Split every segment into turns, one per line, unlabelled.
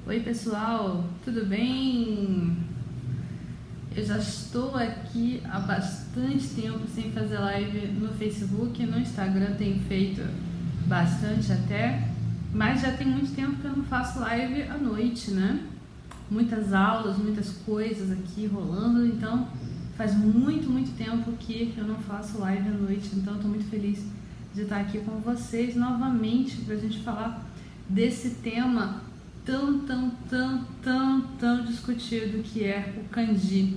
Oi pessoal, tudo bem? Eu já estou aqui há bastante tempo sem fazer live no Facebook, no Instagram tenho feito bastante até, mas já tem muito tempo que eu não faço live à noite, né? Muitas aulas, muitas coisas aqui rolando, então faz muito tempo que eu não faço live à noite, então estou muito feliz de estar aqui com vocês novamente para a gente falar desse tema tão discutido que é o kanji.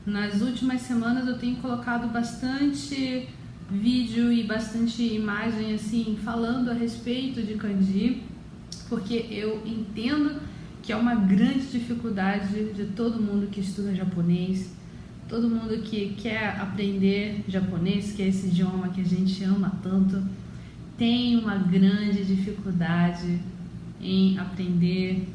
Nas últimas semanas eu tenho colocado bastante vídeo e bastante imagem assim falando a respeito de kanji, porque eu entendo que é uma grande dificuldade de todo mundo que estuda japonês, todo mundo que quer aprender japonês, que é esse idioma que a gente ama tanto, tem uma grande dificuldade em aprender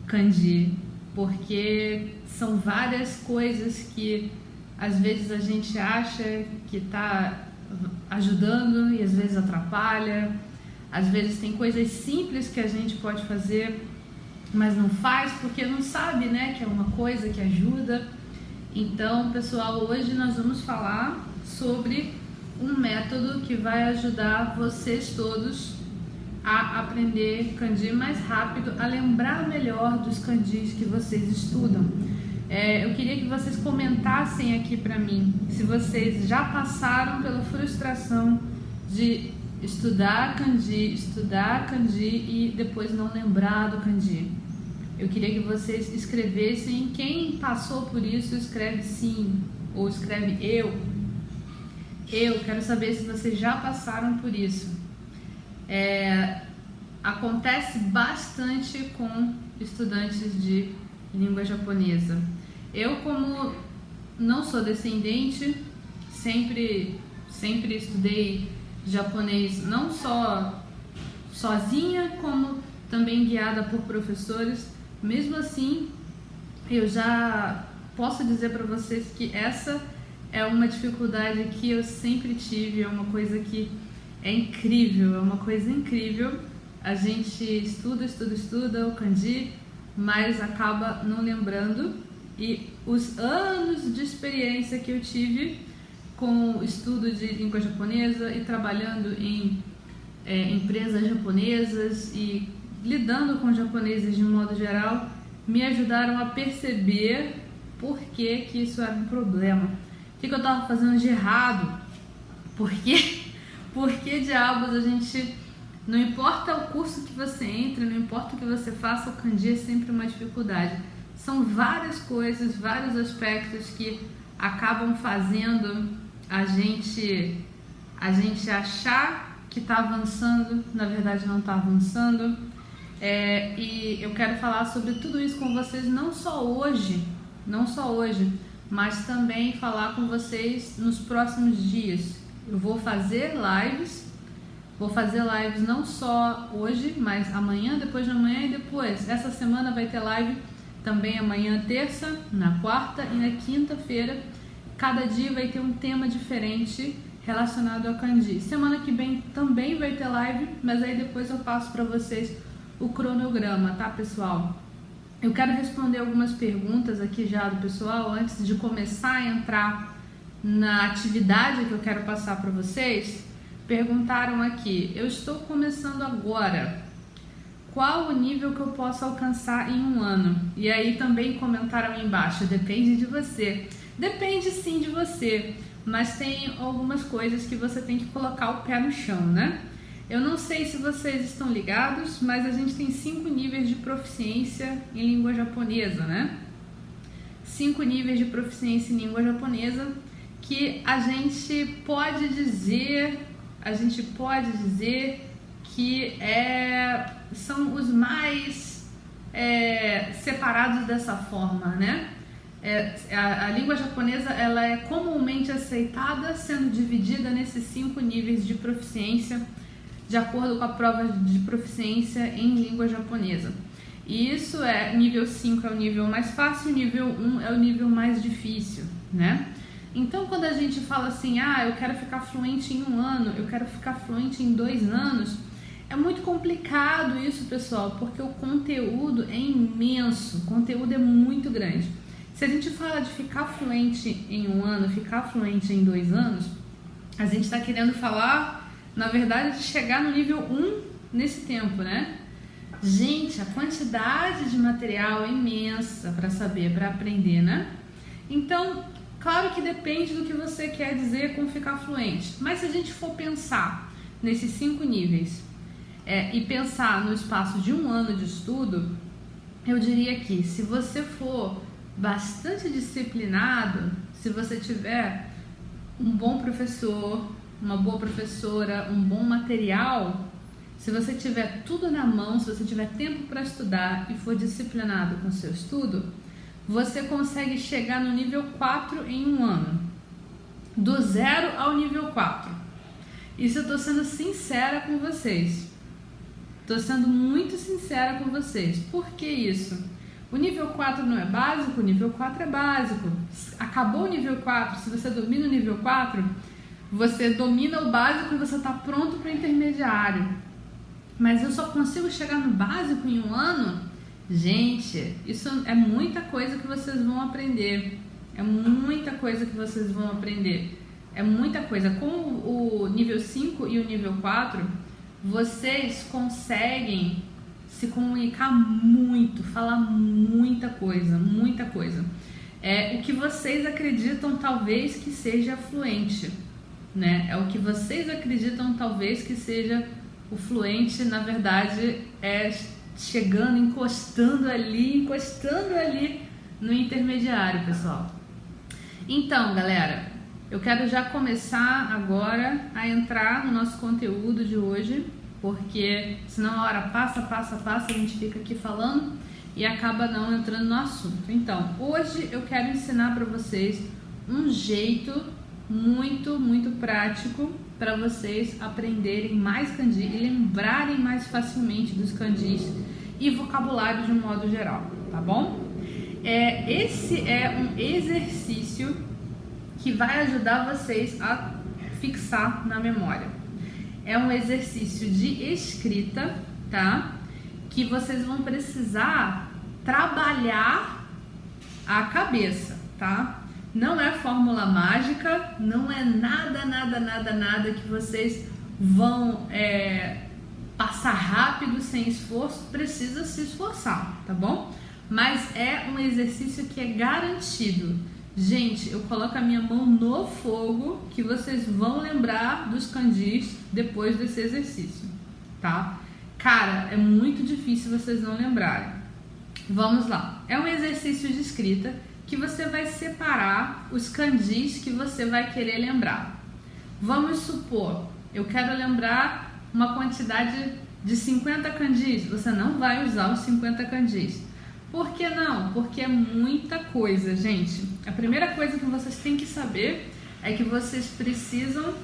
kanji, porque são várias coisas que às vezes a gente acha que está ajudando e às vezes atrapalha. Às vezes tem coisas simples que a gente pode fazer, mas não faz porque não sabe, né, que é uma coisa que ajuda. Então, pessoal, hoje nós vamos falar sobre um método que vai ajudar vocês todos a aprender kanji mais rápido, a lembrar melhor dos kanjis que vocês estudam. Eu queria que vocês comentassem aqui para mim se vocês já passaram pela frustração de estudar kanji e depois não lembrar do kanji. Eu queria que vocês escrevessem. Quem passou por isso, escreve sim ou escreve eu. Eu quero saber se vocês já passaram por isso. Acontece bastante com estudantes de língua japonesa. Eu, como não sou descendente, sempre estudei japonês não só sozinha, como também guiada por professores. Mesmo assim, eu já posso dizer para vocês que essa é uma dificuldade que eu sempre tive, é uma coisa que é incrível, é uma coisa incrível. A gente estuda o kanji, mas acaba não lembrando. E os anos de experiência que eu tive com o estudo de língua japonesa e trabalhando em empresas japonesas e lidando com japoneses de modo geral, me ajudaram a perceber por que isso era um problema. O que eu estava fazendo de errado? Por que diabos a gente... Não importa o curso que você entre, não importa o que você faça, o kanji é sempre uma dificuldade. São várias coisas, vários aspectos que acabam fazendo a gente achar que está avançando, na verdade não está avançando. E eu quero falar sobre tudo isso com vocês não só hoje, mas também falar com vocês nos próximos dias. Eu vou fazer lives não só hoje, mas amanhã, depois de amanhã e depois. Essa semana vai ter live também amanhã, terça, na quarta e na quinta-feira. Cada dia vai ter um tema diferente relacionado ao kanji. Semana que vem também vai ter live, mas aí depois eu passo para vocês o cronograma, tá, pessoal? Eu quero responder algumas perguntas aqui já do pessoal antes de começar a entrar na atividade que eu quero passar para vocês. Perguntaram aqui: eu estou começando agora, qual o nível que eu posso alcançar em um ano? E aí também comentaram aí embaixo: depende de você. Depende sim de você, mas tem algumas coisas que você tem que colocar o pé no chão, né? Eu não sei se vocês estão ligados, mas a gente tem 5 níveis de proficiência em língua japonesa, né? 5 níveis de proficiência em língua japonesa que a gente pode dizer que são os mais separados dessa forma, né? A língua japonesa ela é comumente aceitada sendo dividida nesses 5 níveis de proficiência, de acordo com a prova de proficiência em língua japonesa. E isso nível 5 é o nível mais fácil, nível 1 é o nível mais difícil, né? Então, quando a gente fala assim, eu quero ficar fluente em um ano, eu quero ficar fluente em 2 anos, É muito complicado isso, pessoal, porque o conteúdo é imenso, o conteúdo é muito grande. Se a gente fala de ficar fluente em 1 ano, ficar fluente em 2 anos, a gente está querendo falar, na verdade, de chegar no nível 1 nesse tempo, né? Gente, a quantidade de material é imensa para saber, para aprender, né? Então, claro que depende do que você quer dizer com ficar fluente. Mas se a gente for pensar nesses 5 níveis e pensar no espaço de 1 ano de estudo, eu diria que se você for bastante disciplinado, se você tiver um bom professor, uma boa professora, um bom material, se você tiver tudo na mão, se você tiver tempo para estudar e for disciplinado com o seu estudo, você consegue chegar no nível 4 em 1 ano. Do 0 ao nível 4. Isso eu estou sendo sincera com vocês. Estou sendo muito sincera com vocês. Por que isso? O nível 4 não é básico? O nível 4 é básico. Acabou o nível 4, se você domina o nível 4, você domina o básico e você está pronto para o intermediário. Mas eu só consigo chegar no básico em 1 ano? Gente, isso é muita coisa que vocês vão aprender. É muita coisa que vocês vão aprender. É muita coisa. Com o nível 5 e o nível 4, vocês conseguem se comunicar muito, falar muita coisa, muita coisa. O que vocês acreditam talvez que seja fluente, né? É o que vocês acreditam talvez que seja o fluente, na verdade, é chegando, encostando ali no intermediário, pessoal. Então, galera, eu quero já começar agora a entrar no nosso conteúdo de hoje, porque senão a hora passa, a gente fica aqui falando e acaba não entrando no assunto. Então, hoje eu quero ensinar para vocês um jeito muito prático para vocês aprenderem mais kanji e lembrarem mais facilmente dos kanjis e vocabulário de um modo geral, tá bom? Esse é um exercício que vai ajudar vocês a fixar na memória. É um exercício de escrita, tá? Que vocês vão precisar trabalhar a cabeça, tá? Não é fórmula mágica, não é nada que vocês vão passar rápido, sem esforço, precisa se esforçar, tá bom? Mas é um exercício que é garantido. Gente, eu coloco a minha mão no fogo que vocês vão lembrar dos kanjis depois desse exercício, tá? Cara, é muito difícil vocês não lembrarem. Vamos lá. É um exercício de escrita que você vai separar os kanjis que você vai querer lembrar. Vamos supor, eu quero lembrar uma quantidade de 50 kanjis. Você não vai usar os 50 kanjis. Por que não? Porque é muita coisa, gente. A primeira coisa que vocês têm que saber é que vocês precisam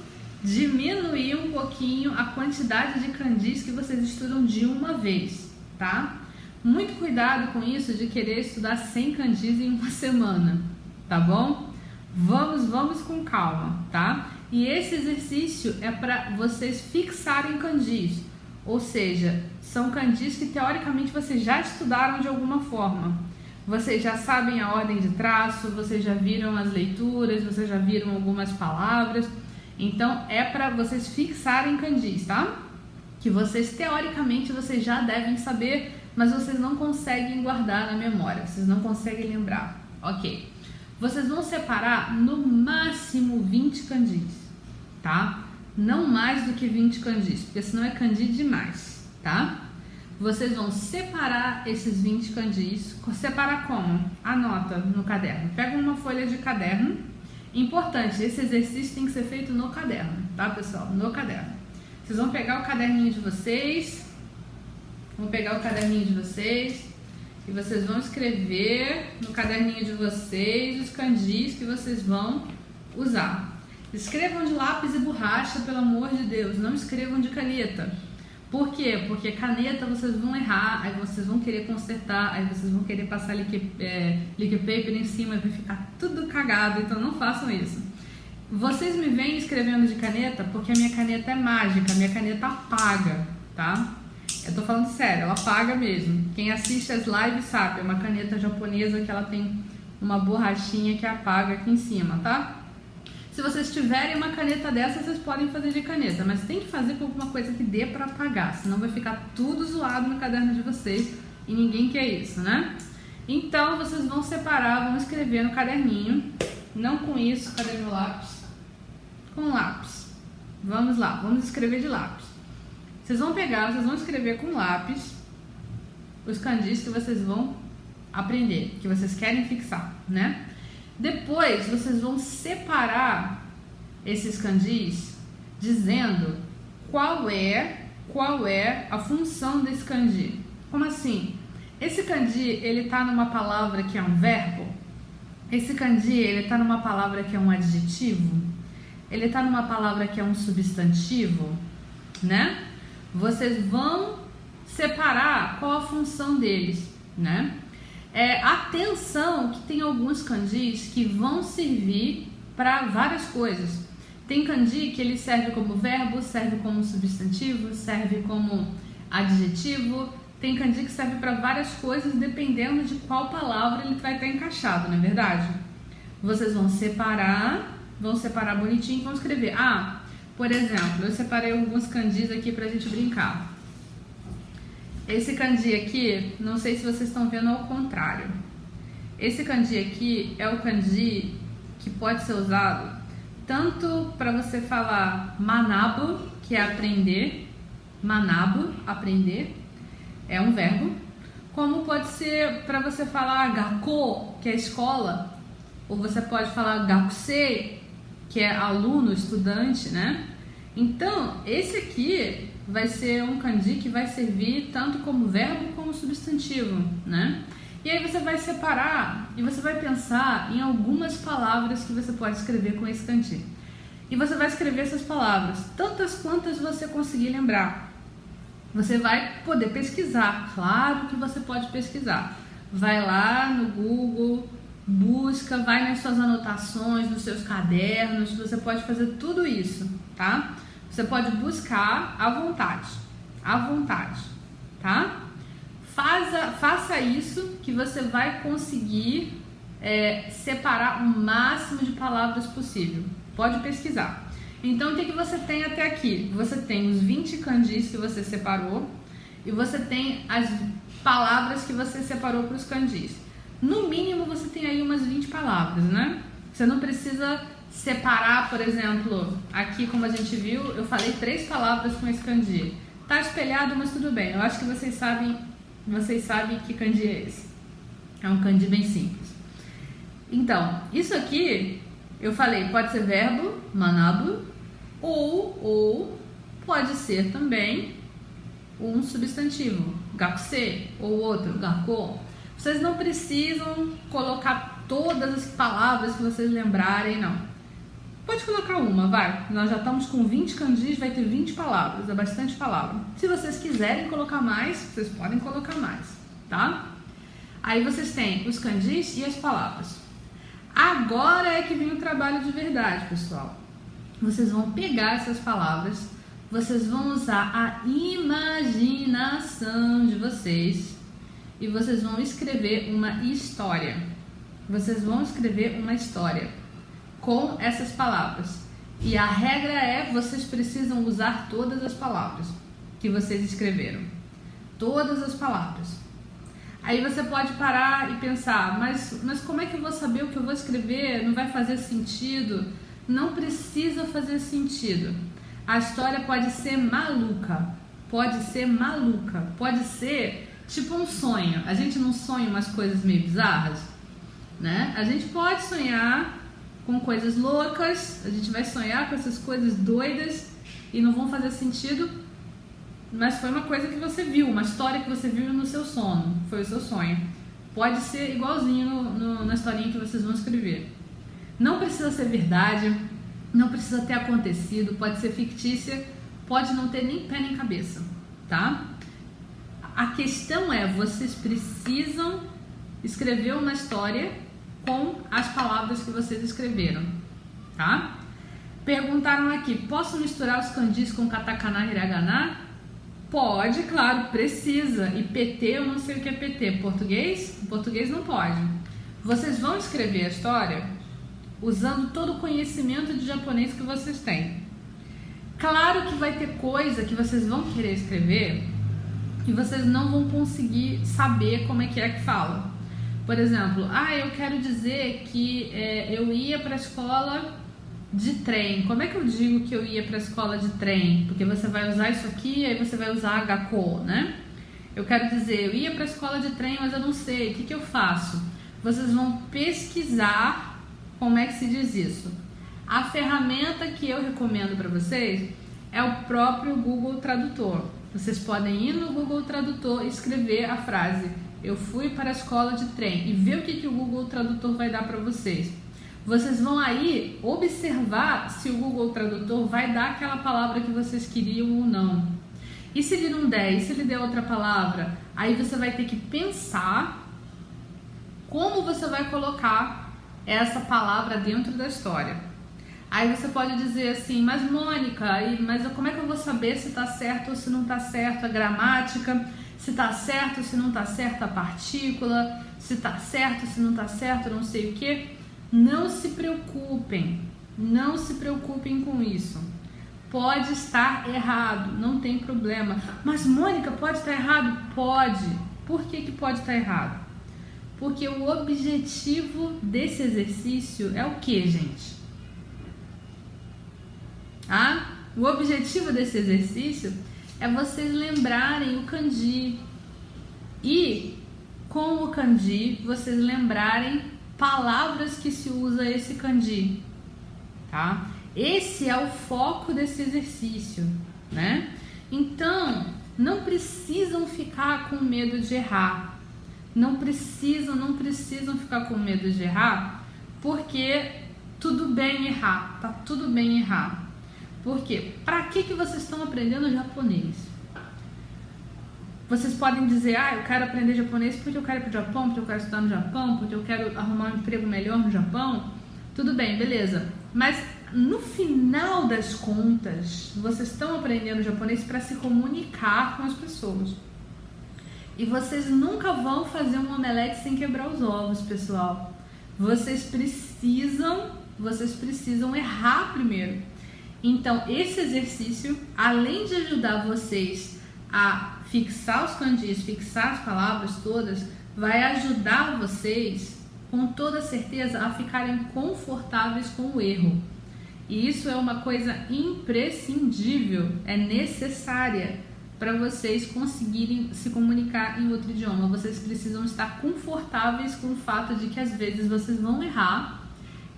diminuir um pouquinho a quantidade de kanjis que vocês estudam de uma vez, tá? Muito cuidado com isso de querer estudar 100 kanjis em uma semana, tá bom? Vamos com calma, tá? E esse exercício é para vocês fixarem kanjis, ou seja, são kanjis que teoricamente vocês já estudaram de alguma forma. Vocês já sabem a ordem de traço, vocês já viram as leituras, vocês já viram algumas palavras. Então é para vocês fixarem kanjis, tá? Que vocês teoricamente vocês já devem saber, mas vocês não conseguem guardar na memória, vocês não conseguem lembrar. Ok. Vocês vão separar no máximo 20 kanjis, tá? Não mais do que 20 kanjis, porque senão é kanji demais, tá? Vocês vão separar esses 20 kanjis. Separar como? Anota no caderno. Pega uma folha de caderno. Importante, esse exercício tem que ser feito no caderno, tá, pessoal? No caderno. Vocês vão pegar o caderninho de vocês. E vocês vão escrever no caderninho de vocês os kanjis que vocês vão usar. Escrevam de lápis e borracha, pelo amor de Deus, não escrevam de caneta. Por quê? Porque caneta vocês vão errar, aí vocês vão querer consertar, aí vocês vão querer passar liquid paper em cima, vai ficar tudo cagado, então não façam isso. Vocês me veem escrevendo de caneta porque a minha caneta é mágica, a minha caneta apaga. tá? Eu tô falando sério, ela apaga mesmo. Quem assiste as lives sabe, é uma caneta japonesa que ela tem uma borrachinha que apaga aqui em cima, tá? Se vocês tiverem uma caneta dessa, vocês podem fazer de caneta, mas tem que fazer com alguma coisa que dê pra apagar, senão vai ficar tudo zoado no caderno de vocês e ninguém quer isso, né? Então, vocês vão separar, vão escrever no caderninho, não com isso, cadê meu lápis? Com lápis. Vamos lá, vamos escrever de lápis. Vocês vão pegar, vocês vão escrever com lápis os kanjis que vocês vão aprender, que vocês querem fixar, né? Depois, vocês vão separar esses kanjis dizendo qual é a função desse kanji. Como assim? Esse kanji, ele tá numa palavra que é um verbo? Esse kanji, ele tá numa palavra que é um adjetivo? Ele tá numa palavra que é um substantivo, né? Vocês vão separar qual a função deles, né? Atenção que tem alguns kanjis que vão servir para várias coisas. Tem kanji que ele serve como verbo, serve como substantivo, serve como adjetivo. Tem kanji que serve para várias coisas dependendo de qual palavra ele vai estar encaixado, não é verdade? Vocês vão separar bonitinho e vão escrever. Por exemplo, eu separei alguns kanjis aqui pra gente brincar. Esse kanji aqui, não sei se vocês estão vendo ao contrário. Esse kanji aqui é o kanji que pode ser usado tanto para você falar manabu, que é aprender, manabu, aprender, é um verbo, como pode ser para você falar gakko, que é escola, ou você pode falar gakusei, que é aluno, estudante, né? Então, esse aqui vai ser um kanji que vai servir tanto como verbo como substantivo, né? E aí você vai separar e você vai pensar em algumas palavras que você pode escrever com esse kanji. E você vai escrever essas palavras, tantas quantas você conseguir lembrar. Você vai poder pesquisar, claro que você pode pesquisar. Vai lá no Google, busca, vai nas suas anotações, nos seus cadernos, você pode fazer tudo isso, tá? Você pode buscar à vontade, tá? Faça isso que você vai conseguir separar o máximo de palavras possível. Pode pesquisar. Então, o que você tem até aqui? Você tem os 20 kanjis que você separou e você tem as palavras que você separou para os kanjis. No mínimo, você tem aí umas 20 palavras, né? Você não precisa separar, por exemplo, aqui como a gente viu, eu falei 3 palavras com esse kanji. Tá espelhado, mas tudo bem. Eu acho que vocês sabem que kanji é esse. É um kanji bem simples. Então, isso aqui, eu falei, pode ser verbo, manabu, ou pode ser também um substantivo, gakusei, ou outro, gakko. Vocês não precisam colocar todas as palavras que vocês lembrarem, não. Pode colocar uma, vai. Nós já estamos com 20 kanjis, vai ter 20 palavras, é bastante palavra. Se vocês quiserem colocar mais, vocês podem colocar mais, tá? Aí vocês têm os kanjis e as palavras. Agora é que vem o trabalho de verdade, pessoal. Vocês vão pegar essas palavras, vocês vão usar a imaginação de vocês e vocês vão escrever uma história. Vocês vão escrever uma história com essas palavras. E a regra é, vocês precisam usar todas as palavras que vocês escreveram. Todas as palavras. Aí você pode parar e pensar, mas como é que eu vou saber o que eu vou escrever? Não vai fazer sentido? Não precisa fazer sentido. A história pode ser maluca. Pode ser maluca. Pode ser tipo um sonho. A gente não sonha umas coisas meio bizarras, né? A gente pode sonhar com coisas loucas, a gente vai sonhar com essas coisas doidas e não vão fazer sentido, mas foi uma coisa que você viu, uma história que você viu no seu sono, foi o seu sonho. Pode ser igualzinho na historinha que vocês vão escrever. Não precisa ser verdade, não precisa ter acontecido, pode ser fictícia, pode não ter nem pé nem cabeça, tá? A questão é, vocês precisam escrever uma história com as palavras que vocês escreveram, tá? Perguntaram aqui, posso misturar os kanjis com katakana e hiragana? Pode, claro, precisa. E PT, eu não sei o que é PT. Português? Português não pode. Vocês vão escrever a história usando todo o conhecimento de japonês que vocês têm. Claro que vai ter coisa que vocês vão querer escrever e vocês não vão conseguir saber como é que fala. Por exemplo, eu quero dizer que eu ia para a escola de trem. Como é que eu digo que eu ia para a escola de trem? Porque você vai usar isso aqui e aí você vai usar gakko, né? Eu quero dizer, eu ia para a escola de trem, mas eu não sei. O que eu faço? Vocês vão pesquisar como é que se diz isso. A ferramenta que eu recomendo para vocês é o próprio Google Tradutor. Vocês podem ir no Google Tradutor e escrever a frase eu fui para a escola de trem e ver o que o Google Tradutor vai dar para vocês. Vocês vão aí observar se o Google Tradutor vai dar aquela palavra que vocês queriam ou não. E se ele não der? E se ele der outra palavra? Aí você vai ter que pensar como você vai colocar essa palavra dentro da história. Aí você pode dizer assim, mas Mônica, mas como é que eu vou saber se está certo ou se não está certo a gramática? Se está certo ou se não está certo a partícula? Se está certo ou se não está certo não sei o que? Não se preocupem com isso. Pode estar errado, não tem problema. Mas Mônica, pode estar errado? Pode. Por que pode estar errado? Porque o objetivo desse exercício é o que, gente? O objetivo desse exercício é vocês lembrarem o kanji. E com o kanji, vocês lembrarem palavras que se usa esse kanji, tá? Esse é o foco desse exercício, né? Então, não precisam ficar com medo de errar. Não precisam ficar com medo de errar, porque tudo bem errar, tá tudo bem errar. Por quê? Para que vocês estão aprendendo japonês? Vocês podem dizer, eu quero aprender japonês porque eu quero ir para o Japão, porque eu quero estudar no Japão, porque eu quero arrumar um emprego melhor no Japão. Tudo bem, beleza. Mas no final das contas, vocês estão aprendendo japonês para se comunicar com as pessoas. E vocês nunca vão fazer um omelete sem quebrar os ovos, pessoal. Vocês precisam errar primeiro. Então, esse exercício, além de ajudar vocês a fixar os kanjis, fixar as palavras todas, vai ajudar vocês, com toda certeza, a ficarem confortáveis com o erro. E isso é uma coisa imprescindível, é necessária para vocês conseguirem se comunicar em outro idioma. Vocês precisam estar confortáveis com o fato de que às vezes vocês vão errar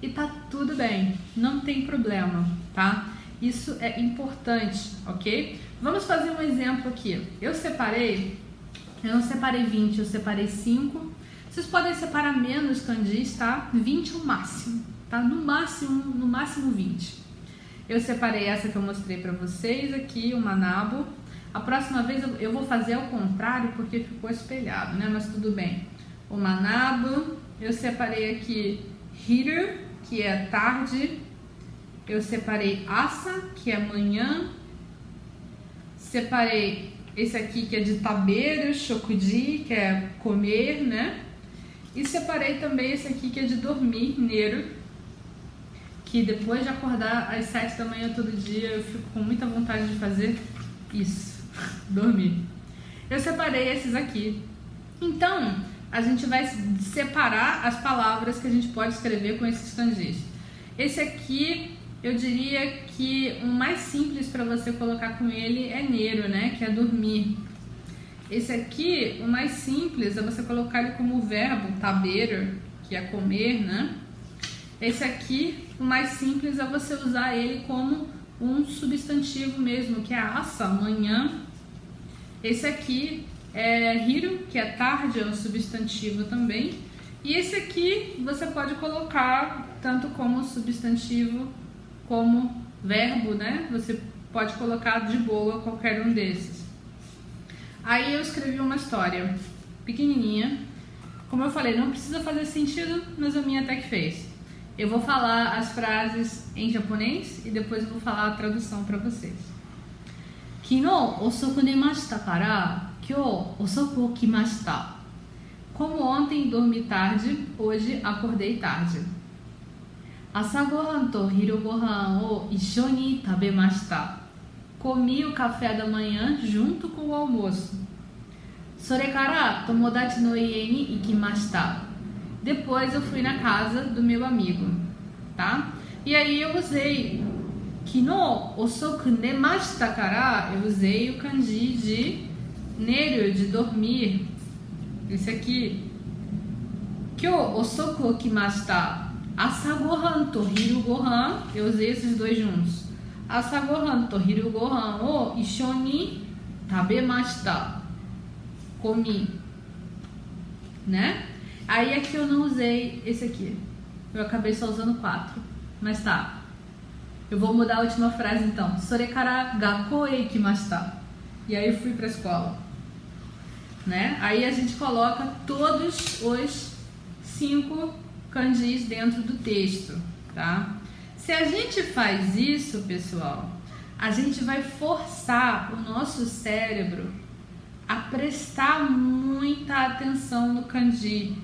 e tá tudo bem, não tem problema, tá? Isso é importante, ok? Vamos fazer um exemplo aqui. Eu não separei 20, eu separei 5. Vocês podem separar menos kanjis, tá? 20 é o máximo, tá? No máximo 20. Eu separei essa que eu mostrei pra vocês aqui, o manabo. A próxima vez eu vou fazer ao contrário porque ficou espelhado, né? Mas tudo bem. O manabo, eu separei aqui hiru, que é tarde. Eu separei asa, que é manhã. Separei esse aqui que é de tabeiro, shokuji, que é comer, né? E separei também esse aqui que é de dormir, neru, que depois de acordar às 7 da manhã todo dia, eu fico com muita vontade de fazer isso, dormir. Eu separei esses aqui. Então, a gente vai separar as palavras que a gente pode escrever com esses kanjis. Esse aqui, eu diria que o mais simples para você colocar com ele é neru, né? Que é dormir. Esse aqui, o mais simples é você colocar ele como verbo, taberu, que é comer, né? Esse aqui, o mais simples é você usar ele como um substantivo mesmo, que é asa, manhã. Esse aqui é hiru, que é tarde, é um substantivo também. E esse aqui você pode colocar tanto como substantivo como verbo, né? Você pode colocar de boa qualquer um desses. Aí eu escrevi uma história pequenininha. Como eu falei, não precisa fazer sentido, mas a minha até que fez. Eu vou falar as frases em japonês e depois eu vou falar a tradução para vocês. Kino osoku nemashita kara kyou osoku okimashita. Como ontem dormi tarde, hoje acordei tarde. Asagohan to hirugohan o issho ni tabemashita. Comi o café da manhã junto com o almoço. Sore kara tomodachi no ie ni ikimashita. Depois eu fui na casa do meu amigo, tá? E aí eu usei Kino osoku nemashita kara, eu usei o kanji de neru, de dormir. Esse aqui. Kyou osoku okimashita. Asagohan to hirugohan, eu usei esses dois juntos. Asagohan to hirugohan o issho ni tabemashita. Comi, né? Aí aqui eu não usei esse aqui. Eu acabei só usando 4. Mas tá. Eu vou mudar a última frase então. Sore kara gakkou e ikimashita. E aí eu fui pra escola, né? Aí a gente coloca todos os 5 kanjis dentro do texto, tá? Se a gente faz isso, pessoal, a gente vai forçar o nosso cérebro a prestar muita atenção no kanji.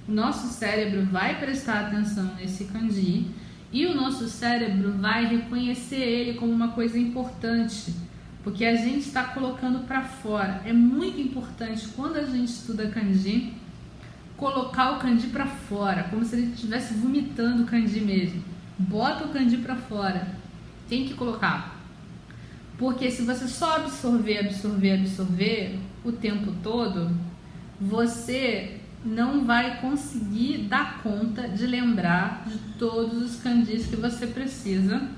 O nosso cérebro vai prestar atenção nesse kanji e o nosso cérebro vai reconhecer ele como uma coisa importante, porque a gente está colocando para fora. É muito importante quando a gente estuda kanji, colocar o kanji para fora, como se ele estivesse vomitando o kanji mesmo. Bota o kanji para fora. Tem que colocar. Porque se você só absorver o tempo todo, você não vai conseguir dar conta de lembrar de todos os kanjis que você precisa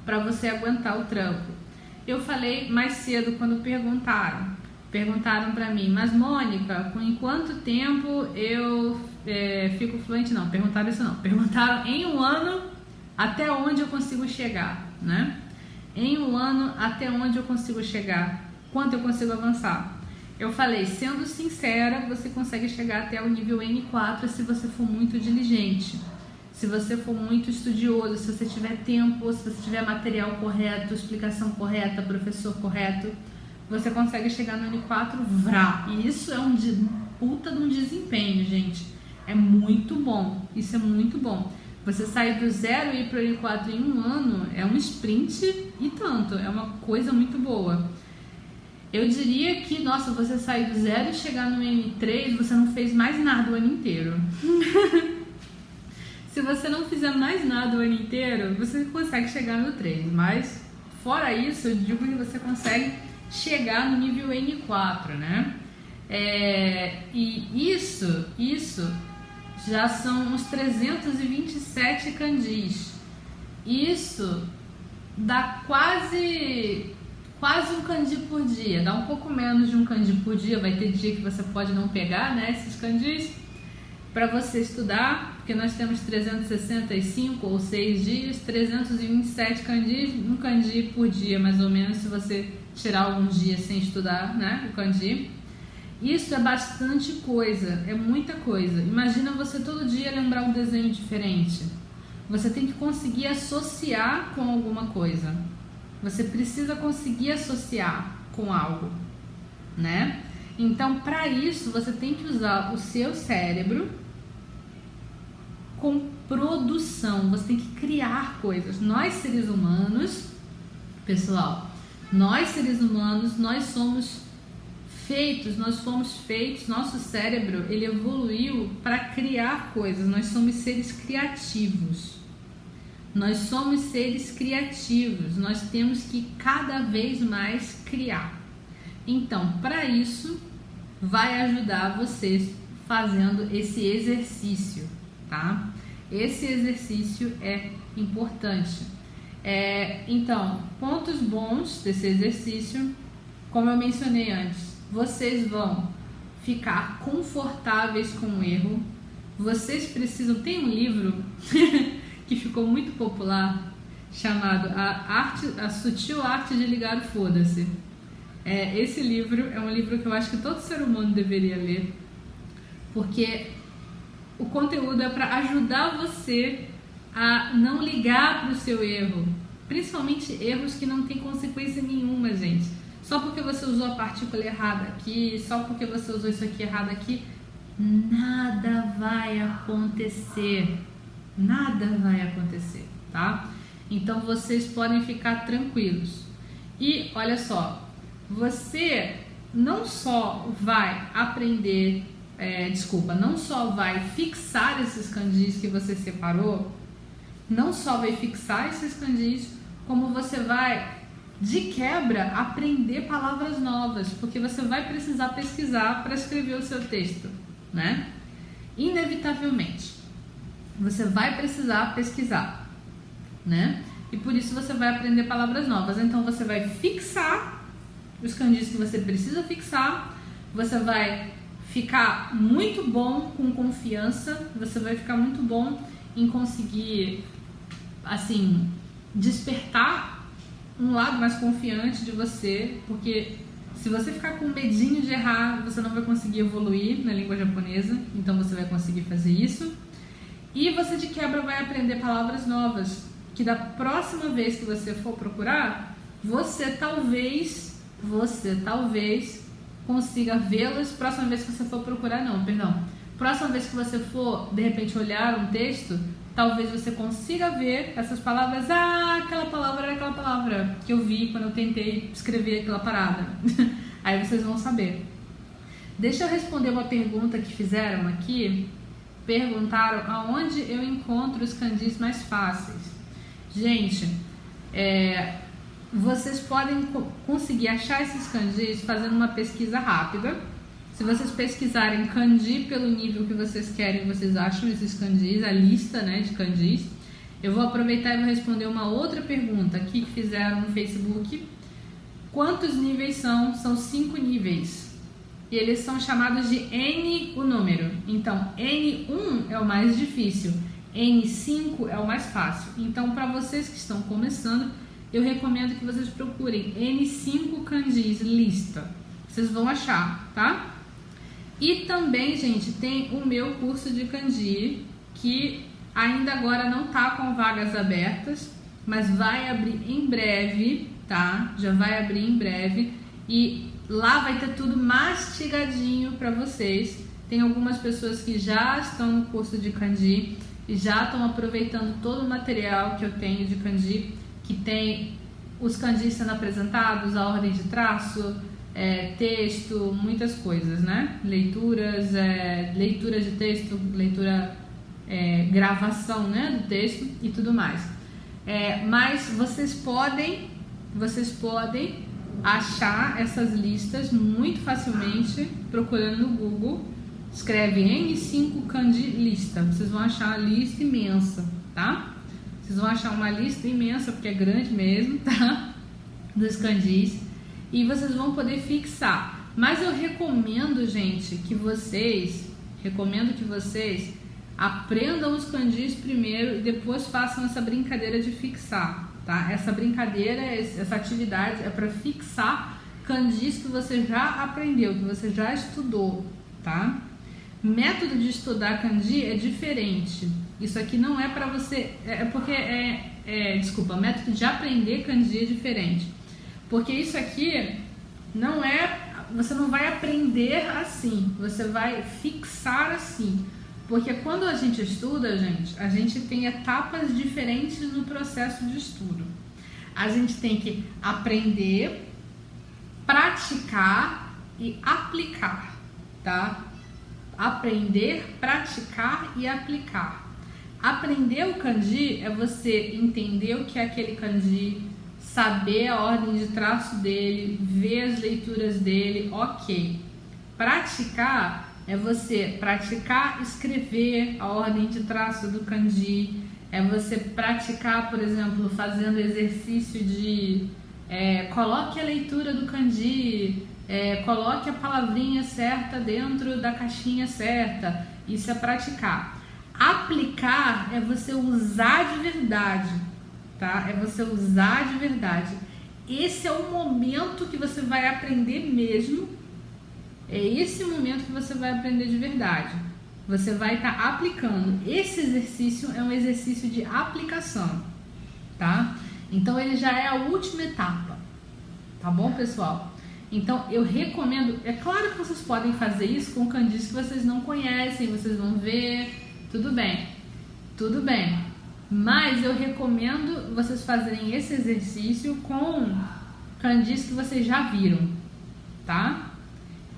para você aguentar o tranco. Eu falei mais cedo quando perguntaram para mim, mas Mônica, em quanto tempo eu fico fluente? Não, perguntaram isso não. Perguntaram em um ano até onde eu consigo chegar, né? Em um ano até onde eu consigo chegar, quanto eu consigo avançar. Eu falei, sendo sincera, você consegue chegar até o nível N4 se você for muito diligente, se você for muito estudioso, se você tiver tempo, se você tiver material correto, explicação correta, professor correto, você consegue chegar no N4 vrá. E isso é um puta de um desempenho, gente. É muito bom, isso é muito bom. Você sair do 0 e ir para o N4 em um ano é um sprint e tanto, é uma coisa muito boa. Eu diria que, nossa, você sair do 0 e chegar no N3, você não fez mais nada o ano inteiro. Se você não fizer mais nada o ano inteiro, você consegue chegar no 3, mas fora isso, eu digo que você consegue chegar no nível N4, né? E isso já são uns 327 kanjis. Isso dá quase um kanji por dia. Dá um pouco menos de um kanji por dia. Vai ter dia que você pode não pegar, né, esses kanjis para você estudar, porque nós temos 365 ou 6 dias, 327 kanjis, um kanji por dia mais ou menos, se você tirar alguns dias sem estudar, né, o kanji. Isso é bastante coisa, é muita coisa. Imagina você todo dia lembrar um desenho diferente. Você tem que conseguir associar com alguma coisa. Você precisa conseguir associar com algo, né? Então, para isso, você tem que usar o seu cérebro com produção. Você tem que criar coisas. Nós, seres humanos, pessoal, nós somos feitos, nosso cérebro, ele evoluiu para criar coisas. Nós somos seres criativos. Nós temos que cada vez mais criar. Então, para isso, vai ajudar vocês fazendo esse exercício, tá? Esse exercício é importante. Então, pontos bons desse exercício, como eu mencionei antes, vocês vão ficar confortáveis com o erro. Vocês precisam... Tem um livro que ficou muito popular, chamado A Sutil Arte de Ligar o Foda-se. Esse livro é um livro que eu acho que todo ser humano deveria ler, porque o conteúdo é para ajudar você a não ligar para o seu erro, principalmente erros que não têm consequência nenhuma, gente. só porque você usou a partícula errada aqui, só porque você usou isso aqui errado aqui, nada vai acontecer. Nada vai acontecer, tá? Então vocês podem ficar tranquilos. E olha só, você não só vai aprender, não só vai fixar esses kanjis que você separou, não só vai fixar esses kanjis, como você vai, de quebra, aprender palavras novas, porque você vai precisar pesquisar para escrever o seu texto, né? Inevitavelmente, você vai precisar pesquisar, né? E por isso você vai aprender palavras novas. Então você vai fixar os kanjis que você precisa fixar, você vai ficar muito bom com confiança, você vai ficar muito bom em conseguir, assim, despertar um lado mais confiante de você, porque se você ficar com medinho de errar, você não vai conseguir evoluir na língua japonesa, então você vai conseguir fazer isso. E você de quebra vai aprender palavras novas, que da próxima vez que você for procurar, você talvez consiga vê-las. Próxima vez que você for procurar, próxima vez que você for, de repente, olhar um texto, talvez você consiga ver essas palavras. Ah, aquela palavra era aquela palavra que eu vi quando eu tentei escrever aquela parada. Aí vocês vão saber. Deixa eu responder uma pergunta que fizeram aqui. Perguntaram aonde eu encontro os kanjis mais fáceis. Gente, vocês podem conseguir achar esses kanjis fazendo uma pesquisa rápida. Se vocês pesquisarem kanji pelo nível que vocês querem, vocês acham esses kanjis, a lista, né, de kanjis. Eu vou aproveitar e vou responder uma outra pergunta aqui que fizeram no Facebook. Quantos níveis são? São 5 níveis. E eles são chamados de N o número. Então, N1 é o mais difícil, N5 é o mais fácil. Então, para vocês que estão começando, eu recomendo que vocês procurem N5 kanjis, lista. Vocês vão achar, tá? E também, gente, tem o meu curso de kanji, que ainda agora não tá com vagas abertas, mas vai abrir em breve, tá? Já vai abrir em breve. E lá vai ter tudo mastigadinho para vocês. Tem algumas pessoas que já estão no curso de kanji e já estão aproveitando todo o material que eu tenho de kanji, que tem os kanjis sendo apresentados, a ordem de traço, texto, muitas coisas, né? Leituras, leitura de texto, gravação, né, do texto e tudo mais. Mas vocês podem achar essas listas muito facilmente procurando no Google. Escreve N5 kanji lista. Vocês vão achar a lista imensa, tá? Vocês vão achar uma lista imensa, porque é grande mesmo, tá? Dos kanjis. E vocês vão poder fixar. Mas eu recomendo, gente, que vocês aprendam os kanjis primeiro e depois façam essa brincadeira de fixar, tá? Essa brincadeira, essa atividade é para fixar kanjis que você já aprendeu, que você já estudou, tá? Método de estudar kanji é diferente. Isso aqui não é para você... método de aprender kanji é diferente. Porque isso aqui não é... Você não vai aprender assim. Você vai fixar assim. Porque quando a gente estuda, gente, a gente tem etapas diferentes no processo de estudo. A gente tem que aprender, praticar e aplicar, tá? Aprender, praticar e aplicar. Aprender o kanji é você entender o que é aquele kanji, saber a ordem de traço dele, ver as leituras dele, ok. Praticar é você praticar escrever a ordem de traço do kanji, é você praticar, por exemplo, fazendo exercício de coloque a leitura do kanji, coloque a palavrinha certa dentro da caixinha certa. Isso é praticar. Aplicar é você usar de verdade, tá? É você usar de verdade. Esse é o momento que você vai aprender mesmo. É esse momento que você vai aprender de verdade. Você vai estar aplicando. Esse exercício é um exercício de aplicação, tá? Então ele já é a última etapa, tá bom, pessoal? Então eu recomendo, é claro que vocês podem fazer isso com kanjis que vocês não conhecem, vocês vão ver, tudo bem, mas eu recomendo vocês fazerem esse exercício com kanjis que vocês já viram, tá?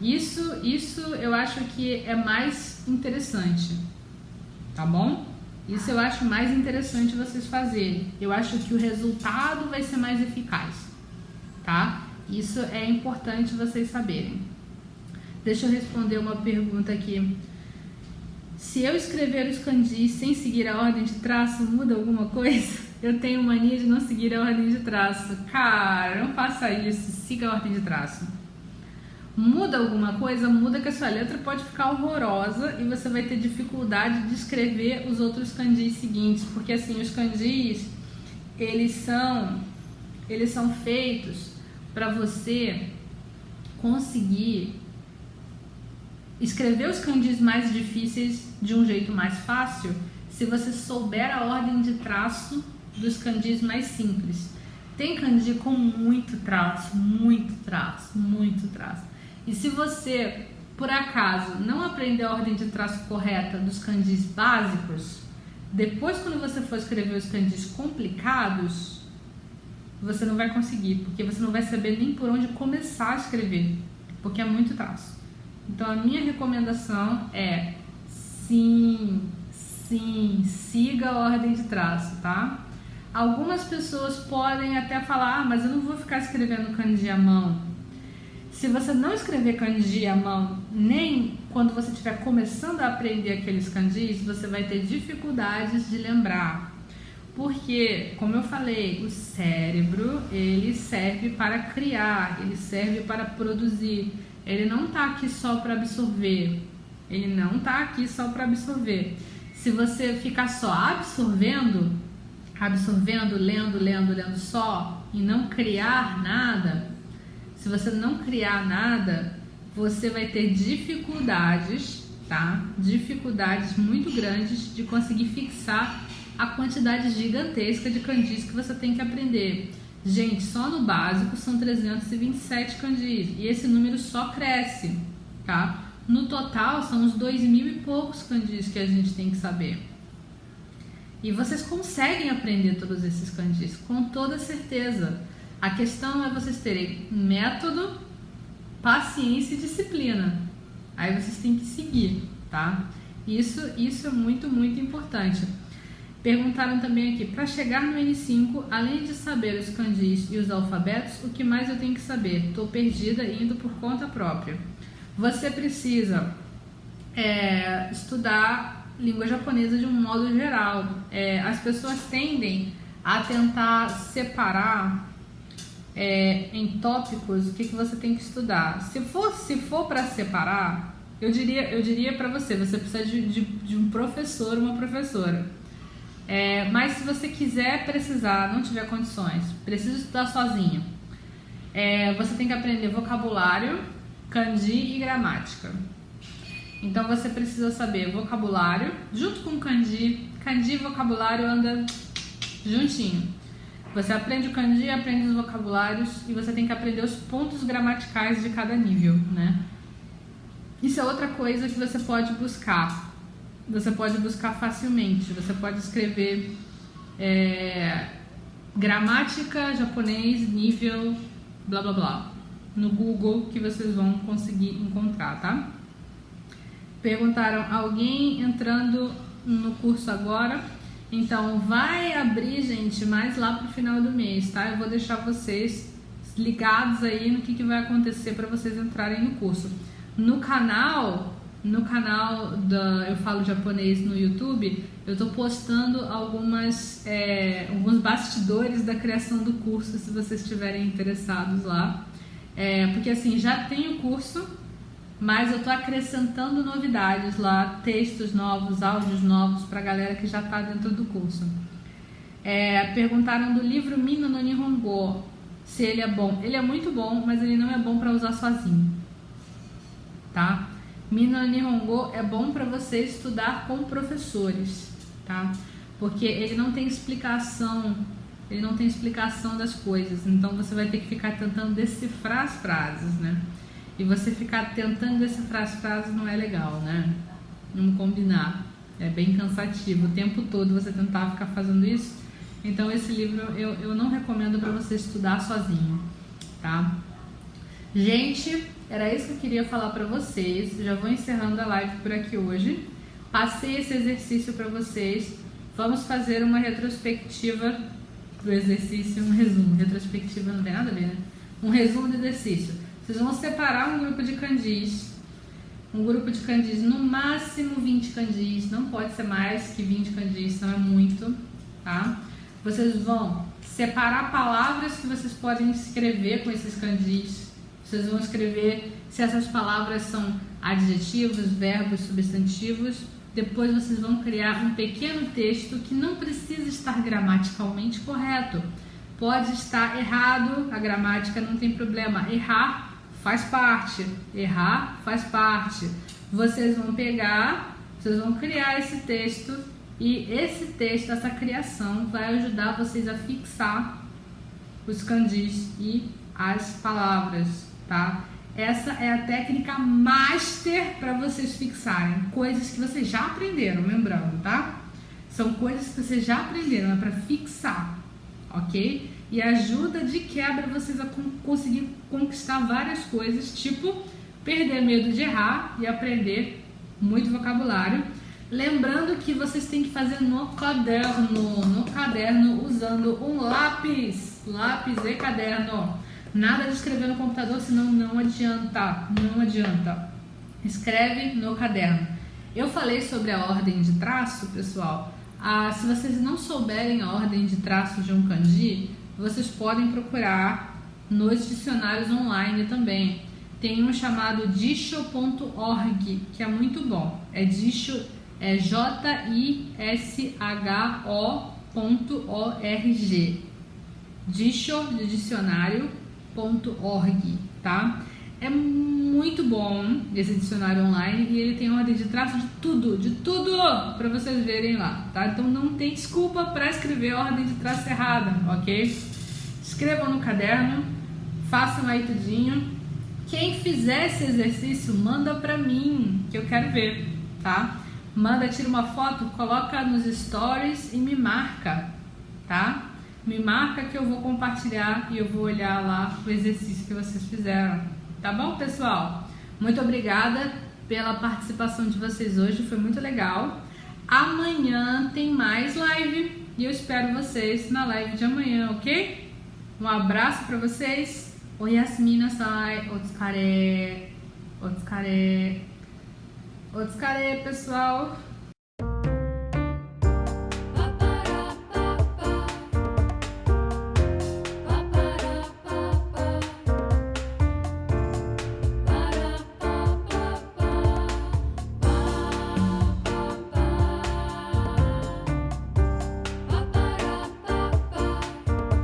Isso eu acho que é mais interessante, tá bom? Isso eu acho mais interessante vocês fazerem. Eu acho que o resultado vai ser mais eficaz, tá? Isso é importante vocês saberem. Deixa eu responder uma pergunta aqui. Se eu escrever os kanjis sem seguir a ordem de traço, muda alguma coisa? Eu tenho mania de não seguir a ordem de traço. Cara, não faça isso, siga a ordem de traço. Muda alguma coisa? Muda que a sua letra pode ficar horrorosa e você vai ter dificuldade de escrever os outros kanjis seguintes, porque assim, os kanjis, eles são feitos para você conseguir escrever os kanjis mais difíceis de um jeito mais fácil se você souber a ordem de traço dos kanjis mais simples. Tem kanji com muito traço. E se você, por acaso, não aprender a ordem de traço correta dos kanjis básicos, depois quando você for escrever os kanjis complicados, você não vai conseguir, porque você não vai saber nem por onde começar a escrever, porque é muito traço. Então a minha recomendação é sim, siga a ordem de traço, tá? Algumas pessoas podem até falar, mas eu não vou ficar escrevendo kanji à mão. Se você não escrever kanji à mão, nem quando você estiver começando a aprender aqueles kanjis, você vai ter dificuldades de lembrar. Porque, como eu falei, o cérebro, ele serve para criar, ele serve para produzir. Ele não está aqui só para absorver. Se você ficar só absorvendo, lendo só e não criar nada, se você não criar nada, você vai ter dificuldades, tá? Dificuldades muito grandes de conseguir fixar a quantidade gigantesca de kanjis que você tem que aprender. Gente, só no básico são 327 kanjis e esse número só cresce, tá? No total são uns 2.000 e poucos kanjis que a gente tem que saber. E vocês conseguem aprender todos esses kanjis, com toda certeza. A questão é vocês terem método, paciência e disciplina. Aí vocês têm que seguir, tá? Isso é muito, muito importante. Perguntaram também aqui, para chegar no N5, além de saber os kanjis e os alfabetos, o que mais eu tenho que saber? Estou perdida indo por conta própria. Você precisa estudar língua japonesa de um modo geral. As pessoas tendem a tentar separar em tópicos o que você tem que estudar. Se for para separar, eu diria para você precisa de um professor, uma professora. Mas se você precisar, não tiver condições, precisa estudar sozinho, você tem que aprender vocabulário, kanji e gramática. Então você precisa saber vocabulário junto com kanji e vocabulário anda juntinho. Você aprende o kanji, aprende os vocabulários e você tem que aprender os pontos gramaticais de cada nível, né? Isso é outra coisa que você pode buscar. Você pode buscar facilmente. Você pode escrever gramática japonês nível blá blá blá no Google, que vocês vão conseguir encontrar, tá? Perguntaram, alguém entrando no curso agora? Então vai abrir, gente, mais lá pro final do mês, tá? Eu vou deixar vocês ligados aí no que vai acontecer para vocês entrarem no curso. No canal Eu Falo Japonês no YouTube, eu tô postando alguns bastidores da criação do curso, se vocês estiverem interessados lá. Porque assim, já tem o curso, mas eu tô acrescentando novidades lá, textos novos, áudios novos pra galera que já tá dentro do curso. Perguntaram do livro Minno no Nihongo, se ele é bom. Ele é muito bom, mas ele não é bom para usar sozinho, tá? Minno no Nihongo é bom para você estudar com professores, tá? Porque ele não tem explicação ele não tem explicação das coisas, então você vai ter que ficar tentando decifrar as frases, né? E você ficar tentando decifrar as frases não é legal, né? Vamos combinar. É bem cansativo o tempo todo você tentar ficar fazendo isso. Então esse livro eu não recomendo para você estudar sozinho, tá? Gente, era isso que eu queria falar para vocês. Já vou encerrando a live por aqui hoje. Passei esse exercício para vocês. Vamos fazer uma retrospectiva do exercício, um resumo. Retrospectiva não tem nada a ver, né? Um resumo do exercício. Vocês vão separar um grupo de candis. Um grupo de candis, no máximo 20 candis. Não pode ser mais que 20 candis, senão é muito, tá? Vocês vão separar palavras que vocês podem escrever com esses candis. Vocês vão escrever se essas palavras são adjetivos, verbos, substantivos. Depois vocês vão criar um pequeno texto que não precisa estar gramaticalmente correto. Pode estar errado, a gramática não tem problema. Errar faz parte. Errar faz parte. Vocês vão pegar, vocês vão criar esse texto e esse texto, essa criação vai ajudar vocês a fixar os candis e as palavras, tá? Essa é a técnica master para vocês fixarem coisas que vocês já aprenderam, lembrando, tá? São coisas que vocês já aprenderam, é para fixar, ok? E ajuda de quebra vocês a conseguir conquistar várias coisas, tipo perder medo de errar e aprender muito vocabulário. Lembrando que vocês têm que fazer no caderno usando um lápis e caderno. Nada de escrever no computador, senão não adianta. Escreve no caderno. Eu falei sobre a ordem de traço, pessoal. Se vocês não souberem a ordem de traço de um kanji, vocês podem procurar nos dicionários online também. Tem um chamado Jisho.org, que é muito bom. É Jisho, é JISHO.org. Jisho de dicionário.org, tá? É muito bom esse dicionário online e ele tem ordem de traço de tudo para vocês verem lá, tá? Então não tem desculpa para escrever a ordem de traço errada, ok? Escrevam no caderno, façam aí tudinho. Quem fizer esse exercício, manda pra mim, que eu quero ver, tá? Manda, tira uma foto, coloca nos stories e me marca, tá? Me marca que eu vou compartilhar e eu vou olhar lá o exercício que vocês fizeram. Tá bom, pessoal? Muito obrigada pela participação de vocês hoje, foi muito legal. Amanhã tem mais live e eu espero vocês na live de amanhã, ok? Um abraço pra vocês. Oyasumi sai, otsukare, pessoal.